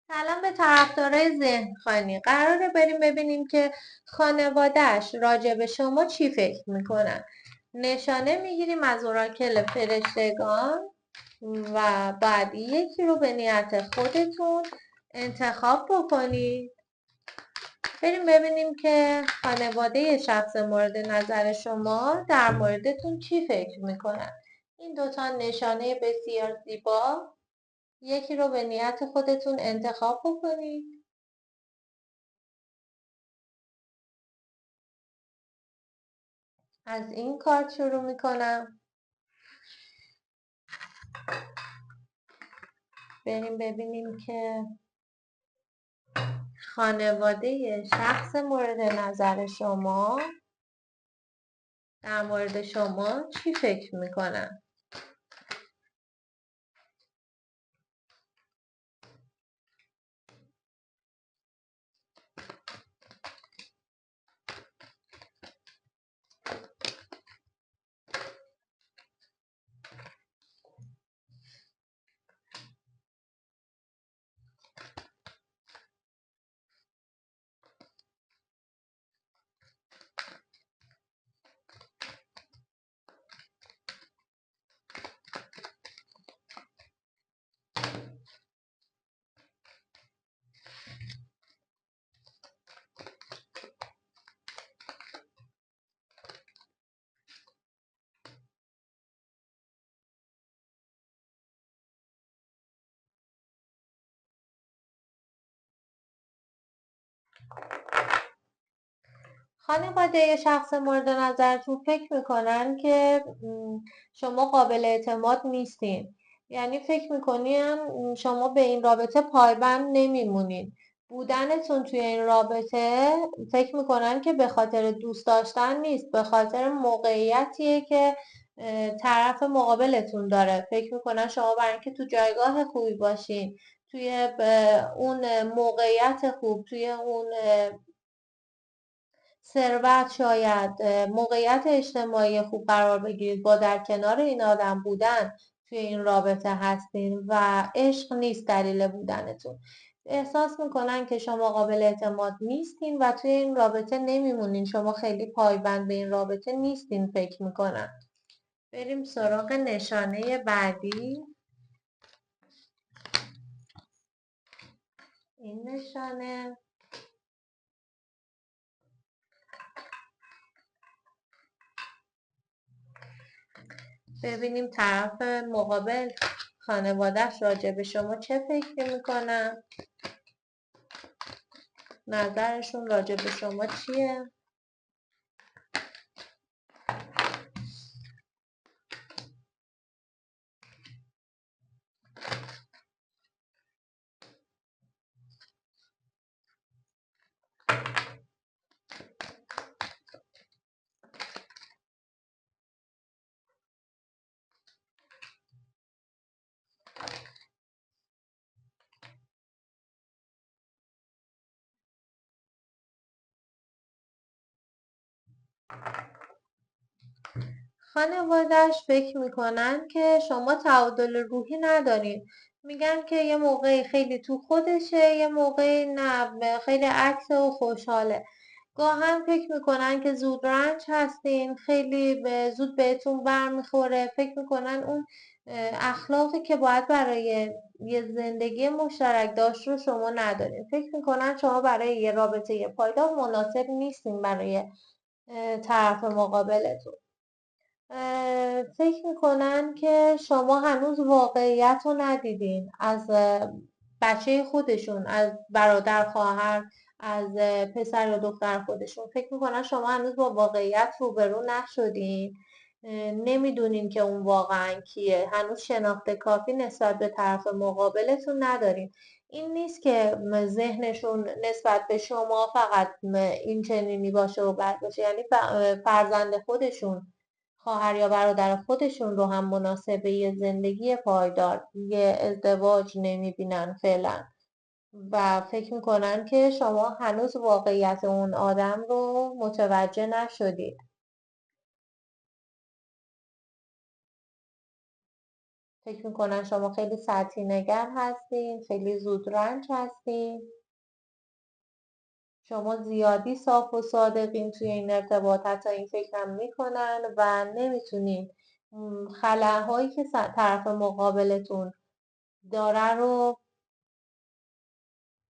سلام به طرفدارای ذهن‌خوانی. قراره بریم ببینیم که خانواده‌اش راجع به شما چی فکر میکنن. نشانه میگیریم از اوراکل فرشتگان و بعد یکی رو به نیت خودتون انتخاب بکنید. بریم ببینیم که خانواده شخص مورد نظر شما در موردتون چی فکر میکنن. این دوتا نشانه بسیار زیبا، یکی رو به نیت خودتون انتخاب بکنید. از این کارت شروع میکنم. بریم ببینیم که خانواده شخص مورد نظر شما در مورد شما چی فکر میکنن. خانواده شخص مورد نظرتون فکر میکنن که شما قابل اعتماد نیستین. یعنی فکر میکنین شما به این رابطه پایبند نمیمونین. بودنتون توی این رابطه فکر میکنن که به خاطر دوست داشتن نیست، به خاطر موقعیتیه که طرف مقابلتون داره. فکر میکنن شما برای اینکه تو جایگاه خوبی باشین، توی اون موقعیت خوب، توی اون ثروت، شاید موقعیت اجتماعی خوب قرار بگیرید، با در کنار این آدم بودن توی این رابطه هستین و عشق نیست دلیل بودنتون. احساس میکنن که شما قابل اعتماد نیستین و توی این رابطه نمیمونین. شما خیلی پایبند به این رابطه نیستین فکر میکنن. بریم سراغ نشانه بعدی. این نشانه، ببینیم طرف مقابل خانوادهش راجع به شما چه فکری میکنن، نظرشون راجع به شما چیه. خانوادهش فکر میکنن که شما تعادل روحی ندارین. میگن که یه موقعی خیلی تو خودشه، یه موقعی نه، خیلی عکس و خوشحاله. گاهن فکر میکنن که زود رنج هستین، خیلی زود بهتون برمیخوره. فکر میکنن اون اخلاقی که باید برای یه زندگی مشترک داشت رو شما ندارین. فکر میکنن شما برای یه رابطه پایدار مناسب نیستین برای طرف مقابلتون. فکر میکنن که شما هنوز واقعیت رو ندیدین از بچه خودشون، از برادر خواهر، از پسر یا دختر خودشون. فکر میکنن شما هنوز با واقعیت روبرو نشدین، نمیدونین که اون واقعا کیه، هنوز شناخت کافی نسبت به طرف مقابلتون ندارین. این نیست که ذهنشون نسبت به شما فقط این چنینی باشه و بد باشه. یعنی فرزند خودشون، خواهر یا برادر خودشون رو هم مناسب یه زندگی پایدار، یه ازدواج نمیبینن فعلا و فکر میکنن که شما هنوز واقعیت اون آدم رو متوجه نشدید. فکر میکنن شما خیلی سطحی نگر هستین، خیلی زود رنج هستین. شما زیادی صاف و صادقین توی این ارتباط، حتی این فکرم میکنن و نمیتونین خلاهایی که طرف مقابلتون داره رو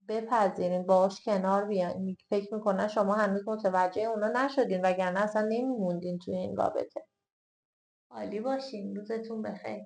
بپذیرین، باهاش کنار بیاین. فکر میکنن شما هنوز متوجه اونا نشدین، وگرنه اصلا نمیموندین توی این رابطه. عالی باشین، روزتون بخیر.